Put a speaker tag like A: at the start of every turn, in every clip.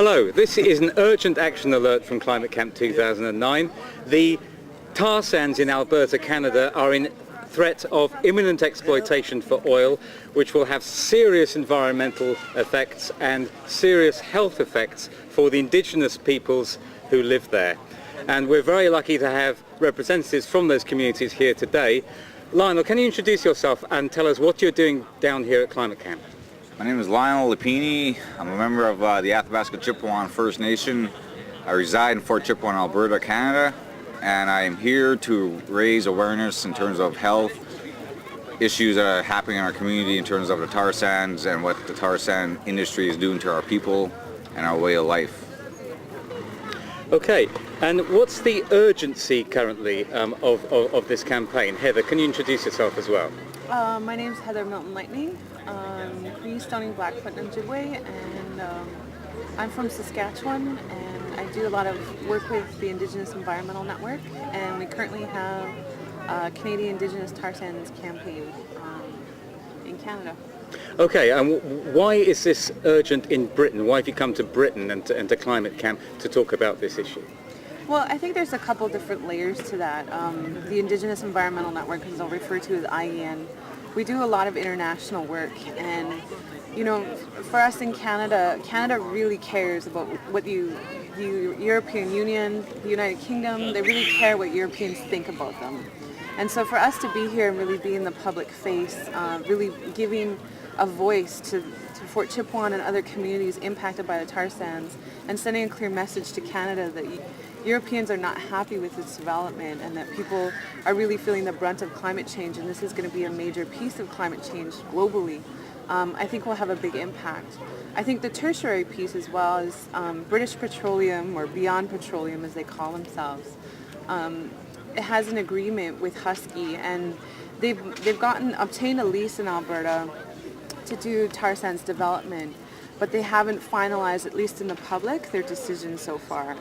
A: Hello, this is an urgent action alert from Climate Camp 2009. The tar sands in Alberta, Canada are in threat of imminent exploitation for oil, which will have serious environmental effects and serious health effects for the indigenous peoples who live there. And we're very lucky to have representatives from those communities here today. Lionel, can you introduce yourself and tell us what you're doing down here at Climate Camp?
B: My name is Lionel Lapini. I'm a member of the Athabasca Chippewa First Nation. I reside in Fort Chippewa, Alberta, Canada, and I'm here to raise awareness in terms of health issues that are happening in our community in terms of the tar sands and what the tar sand industry is doing to our people and our way of life.
A: Okay, and what's the urgency currently of this campaign? Heather, can you introduce yourself as well?
C: My name's Heather Milton Lightning, Cree, Stony, Blackfoot, and Ojibwe, and I'm from Saskatchewan, and I do a lot of work with the Indigenous Environmental Network, and we currently have a Canadian Indigenous Tar Sands campaign in Canada.
A: Okay, and why is this urgent in Britain? Why have you come to Britain and to Climate Camp to talk about this issue?
C: Well, I think there's a couple different layers to that. The Indigenous Environmental Network, as I'll refer to as IEN, we do a lot of international work, and you know, for us in Canada, Canada really cares about what the European Union, the United Kingdom, they really care what Europeans think about them. And so for us to be here and really be in the public face, really giving a voice to Fort Chippewa and other communities impacted by the tar sands, and sending a clear message to Canada that Europeans are not happy with this development and that people are really feeling the brunt of climate change, and this is going to be a major piece of climate change globally. I think will have a big impact. I think the tertiary piece as well is British Petroleum, or Beyond Petroleum as they call themselves. It has an agreement with Husky, and they've obtained a lease in Alberta to do tar sands development, but they haven't finalized, at least in the public, their decision so far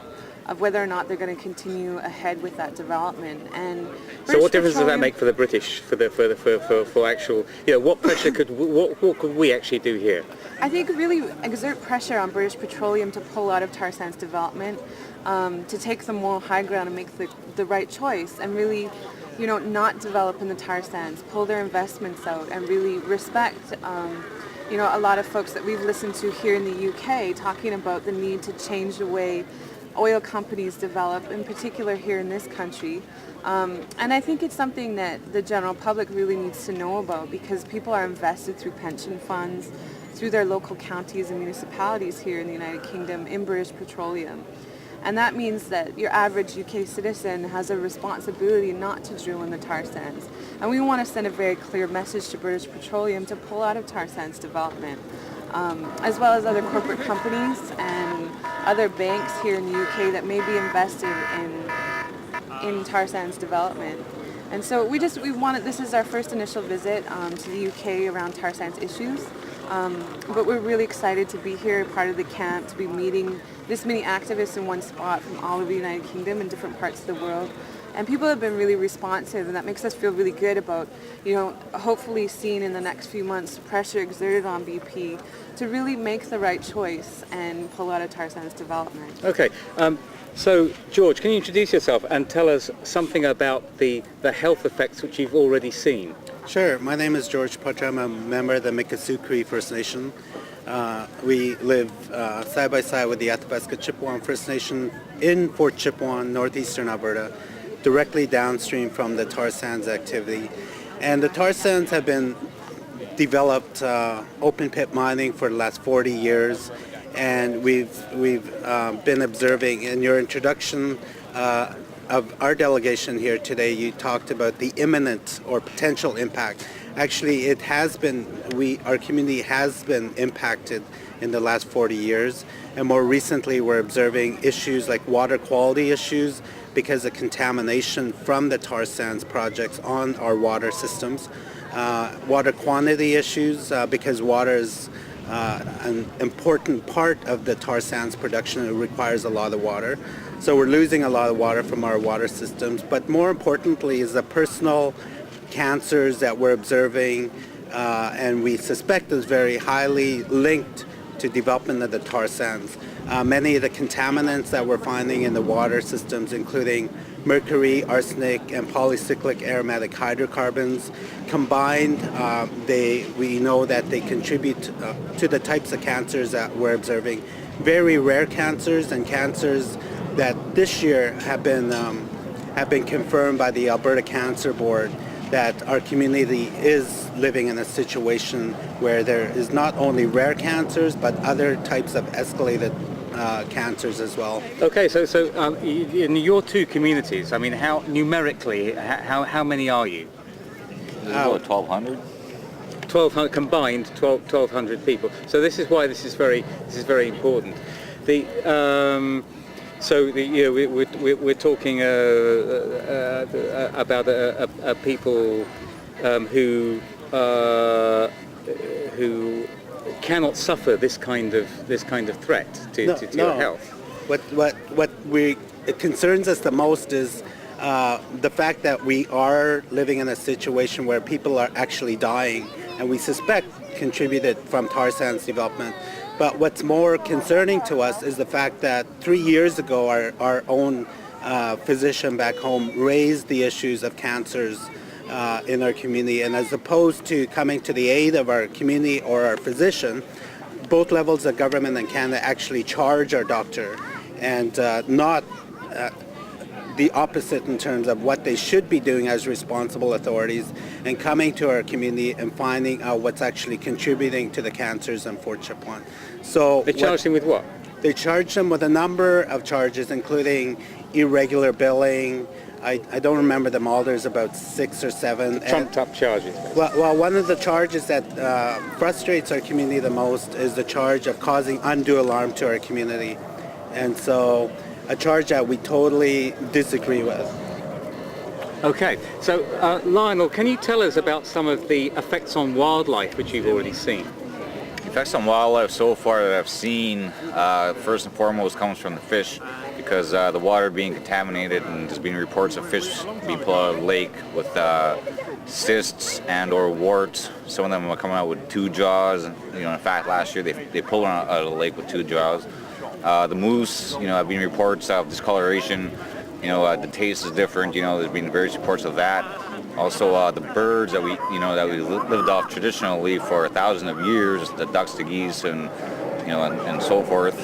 C: of whether or not they're going to continue ahead with that development. And
A: so what difference does that make for the British, for actual, you know, what pressure what could we actually do here?
C: I think really exert pressure on British Petroleum to pull out of tar sands development, to take the moral high ground and make the right choice, and really, you know, not develop in the tar sands, pull their investments out, and really respect, you know, a lot of folks that we've listened to here in the UK talking about the need to change the way oil companies develop, in particular here in this country. And I think it's something that the general public really needs to know about, because people are invested through pension funds, through their local counties and municipalities here in the United Kingdom in British Petroleum. And that means that your average UK citizen has a responsibility not to drill in the tar sands. And we want to send a very clear message to British Petroleum to pull out of tar sands development, as well as other corporate companies and other banks here in the UK that may be invested in tar sands development. And so we wanted, this is our first initial visit to the UK around tar sands issues. But we're really excited to be here, part of the camp, to be meeting this many activists in one spot from all over the United Kingdom and different parts of the world. And people have been really responsive, and that makes us feel really good about, you know, hopefully seeing in the next few months pressure exerted on BP to really make the right choice and pull out of tar sands development.
A: Okay. So, George, can you introduce yourself and tell us something about the health effects which you've already seen?
D: Sure. My name is George Potter. I'm a member of the Mikisew Cree First Nation. We live side by side with the Athabasca Chippewa First Nation in Fort Chippewa, northeastern Alberta, directly downstream from the tar sands activity. And the tar sands have been developed open pit mining for the last 40 years. And we've been observing in your introduction of our delegation here today, you talked about the imminent or potential impact. Actually, it has been, our community has been impacted in the last 40 years. And more recently, we're observing issues like water quality issues because of contamination from the tar sands projects on our water systems. Water quantity issues because water is an important part of the tar sands production. It requires a lot of water. So we're losing a lot of water from our water systems. But more importantly is the personal cancers that we're observing, and we suspect is very highly linked to development of the tar sands. Many of the contaminants that we're finding in the water systems, including mercury, arsenic, and polycyclic aromatic hydrocarbons, combined, we know that they contribute to the types of cancers that we're observing. Very rare cancers, and cancers that this year have been confirmed by the Alberta Cancer Board that our community is living in a situation where there is not only rare cancers but other types of escalated cancers as well.
A: Okay, so in your two communities, I mean, how numerically, how many are you?
B: About 1,200.
A: 1,200 combined, 1,200 people. So this is why this is very important. We're talking about people who cannot suffer this kind of threat to your health.
D: It concerns us the most is the fact that we are living in a situation where people are actually dying, and we suspect contributed from tar sands development. But what's more concerning to us is the fact that 3 years ago our own physician back home raised the issues of cancers in our community, and as opposed to coming to the aid of our community or our physician, both levels of government in Canada actually charge our doctor, and not the opposite in terms of what they should be doing as responsible authorities, and coming to our community and finding out what's actually contributing to the cancers in Fort Chipewyan. So
A: they charged him with what?
D: They charged him with a number of charges, including irregular billing. I don't remember them all. There's about 6 or 7.
A: Trumped up charges.
D: Well, one of the charges that frustrates our community the most is the charge of causing undue alarm to our community. And so a charge that we totally disagree with.
A: Okay, so Lionel, can you tell us about some of the effects on wildlife which you've already seen?
B: Effects on wildlife so far that I've seen, first and foremost, comes from the fish, because the water being contaminated, and there's been reports of fish being pulled out of the lake with cysts and or warts. Some of them are coming out with 2 jaws. In fact, last year they pulled one out of the lake with 2 jaws. The moose, have been reports of discoloration. The taste is different. There's been various reports of that. Also, the birds that we lived off traditionally for thousands of years, the ducks, the geese, and so forth.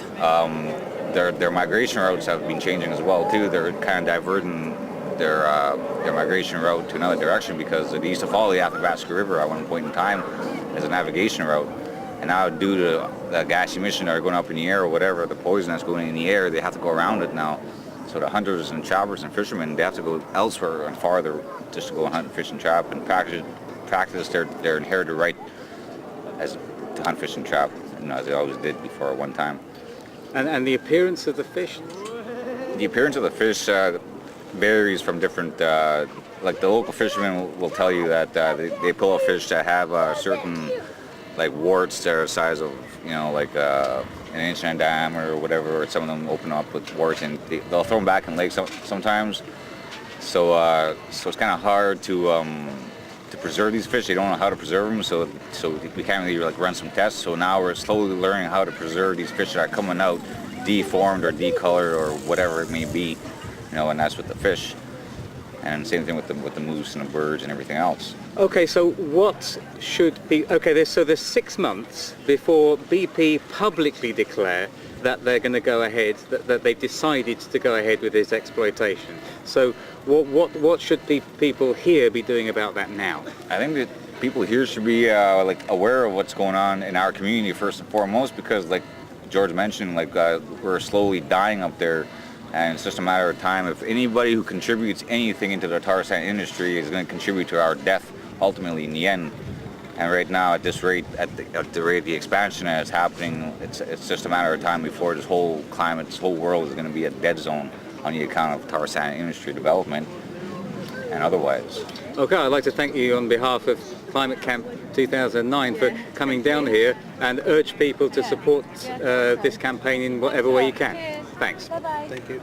B: Their migration routes have been changing as well too. They're kind of diverting their migration route to another direction, because they used to follow the Athabasca River at one point in time as a navigation route. And now, due to the gas emission that are going up in the air or whatever, the poison that's going in the air, they have to go around it now. So the hunters and trappers and fishermen, they have to go elsewhere and farther just to go hunt, fish, and trap, and practice their inherited right to hunt, fish, and trap, as they always did before at one time.
A: And the appearance of the fish?
B: The appearance of the fish varies from different. Like the local fishermen will tell you that they pull a fish that have certain warts that are the size of an inch in diameter or whatever, or some of them open up with warts, and they'll throw them back in lakes sometimes. So it's kind of hard to preserve these fish. They don't know how to preserve them, so we can't really run some tests. So now we're slowly learning how to preserve these fish that are coming out deformed or decolored or whatever it may be, and that's with the fish. And same thing with the moose and the birds and everything else.
A: Okay, so what should be... Okay, there's 6 months before BP publicly declare that they're going to go ahead, that they've decided to go ahead with this exploitation. So what should people here be doing about that now?
B: I think that people here should be aware of what's going on in our community first and foremost, because like George mentioned, we're slowly dying up there. And it's just a matter of time. If anybody who contributes anything into the tar sand industry is going to contribute to our death ultimately in the end. And right now, at this rate, at the rate of the expansion that is happening, it's just a matter of time before this whole climate, this whole world is going to be a dead zone on the account of tar sand industry development and otherwise.
A: Okay, I'd like to thank you on behalf of Climate Camp 2009 for coming down here and urge people to support this campaign in whatever way you can. Thanks.
C: Bye-bye.
D: Thank you.